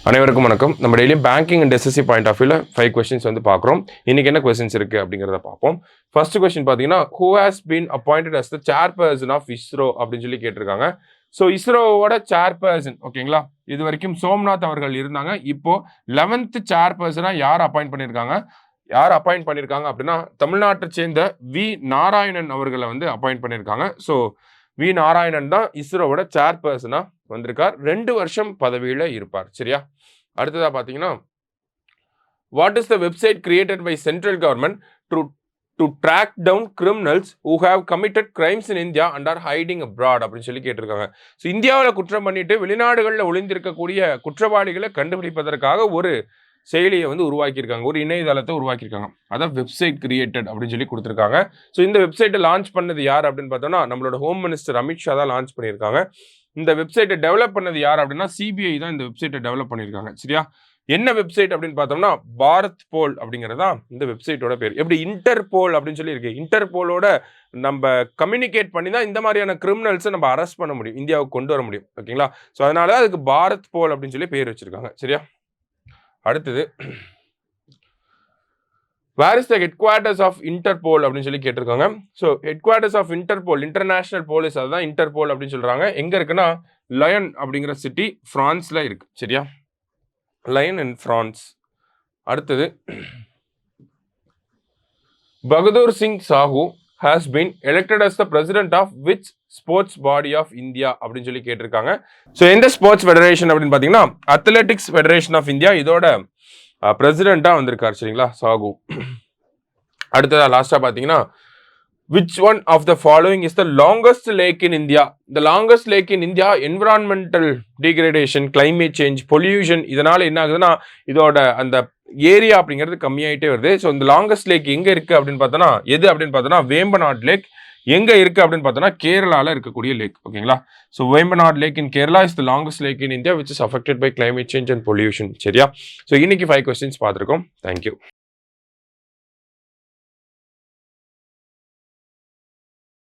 அனைவருக்கும் வணக்கம். நம்ம டெய்லியும் banking and SSC point of வியூல 5 கொஸ்டின்ஸ் வந்து பார்க்குறோம். இன்னைக்கு என்ன கொஸ்டின்ஸ் இருக்கு அப்படிங்கிறத பார்ப்போம். ஃபர்ஸ்ட் கொஸ்டின் பார்த்தீங்கன்னா, who has been appointed as the chairperson of ISRO அப்படின்னு சொல்லி கேட்டிருக்காங்க. ஸோ இஸ்ரோவோட சேர்பர்சன் ஓகேங்களா, இது வரைக்கும் சோம்நாத் அவர்கள் இருந்தாங்க. இப்போ 11th சேர்பர்சனா யார் அப்பாயிண்ட் பண்ணியிருக்காங்க அப்படின்னா, தமிழ்நாட்டை சேர்ந்த வி நாராயணன் அவர்களை வந்து அப்பாயிண்ட் பண்ணியிருக்காங்க. ஸோ வி நாராயணன் தான் இஸ்ரோவோட சேர்பர்சனா வந்திருக்கார். 2 வருஷம் பதவியில இருப்பார். சரியா? அடுத்ததா பாத்தீங்கன்னா, what is the website created by central government to track down criminals who have committed crimes in India and are hiding abroad அப்படின்னு சொல்லி கேட்டிருக்காங்க. ஸோ இந்தியாவில் குற்றம் பண்ணிட்டு வெளிநாடுகளில் ஒளிந்திருக்கக்கூடிய குற்றவாளிகளை கண்டுபிடிப்பதற்காக ஒரு செயலியை வந்து உருவாக்கியிருக்காங்க, ஒரு இணையதளத்தை உருவாக்கியிருக்காங்க. அதான் வெப்சைட் கிரியேட்டட் அப்படின்னு சொல்லி கொடுத்துருக்காங்க. ஸோ இந்த வெப்சைட்டை லான்ச் பண்ணது யார் அப்படின்னு பார்த்தோம்னா, நம்மளோட ஹோம் மினிஸ்டர் அமித்ஷா தான் லான்ச் பண்ணியிருக்காங்க. இந்த வெப்சைட்டை டெவலப் பண்ணது யார் அப்படின்னா, சிபிஐ தான் இந்த வெப்சைட்டை டெவலப் பண்ணியிருக்காங்க. சரியா? என்ன வெப்சைட் அப்படின்னு பார்த்தோம்னா, பாரத் போல் அப்படிங்கிறதா இந்த வெப்சைட்டோட பேர். எப்படி இன்டர்போல் அப்படின்னு சொல்லி இருக்கு, இன்டர்போலோட நம்ம கம்யூனிகேட் பண்ணி தான் இந்த மாதிரியான கிரிமினல்ஸை நம்ம அரெஸ்ட் பண்ண முடியும், இந்தியாவுக்கு கொண்டு வர முடியும். ஓகேங்களா? ஸோ அதனால அதுக்கு பாரத் போல் அப்படின்னு சொல்லி பேர் வச்சிருக்காங்க. சரியா? அடுத்தது, where is the headquarters of Interpol அப்படின்னு சொல்லி கேட்டிருக்காங்க. So headquarters of Interpol, international police, அதுதான் இன்டர்போல் அப்படின்னு சொல்றாங்க. எங்க இருக்குன்னா, லயன் அப்படிங்கிற சிட்டி பிரான்ஸ்ல இருக்கு. சரியா? லயன் இன் பிரான்ஸ். அடுத்தது, Bahadur Singh Sahoo has been elected as the president of which sports body of India அப்படின்னு சொல்லி கேட்டிருக்காங்க. ஸோ எந்த ஸ்போர்ட்ஸ் ஃபெடரேஷன் அப்படின்னு பார்த்தீங்கன்னா, அத்லெட்டிக்ஸ் ஃபெடரேஷன் ஆஃப் இந்தியா, இதோட பிரசிடென்ட்டாக வந்திருக்காரு. சரிங்களா? சாகு. அடுத்ததா லாஸ்டா பார்த்தீங்கன்னா, which one of the following is the longest lake in India? The longest lake in India, environmental degradation, climate change, pollution, இதனால என்ன ஆகுதுன்னா, இதோட அந்த ஏரியா அப்படிங்கிறது கம்மியாயிட்டே வருது. ஸோ இந்த லாங்கஸ்ட் லேக் எங்க இருக்கு அப்படின்னு பார்த்தோன்னா, எது அப்படின்னு பார்த்தோன்னா வேம்பநாட் லேக். எங்க இருக்கு அப்படின்னு பார்த்தோன்னா, கேரளால இருக்கக்கூடிய லேக். ஓகேங்களா? So Vembanad lake in Kerala is the longest lake in India which is affected by climate change and pollution. சரியா? ஸோ இன்னைக்கு 5 கொஸ்டின்ஸ் பார்த்துருக்கோம். தேங்க்யூ.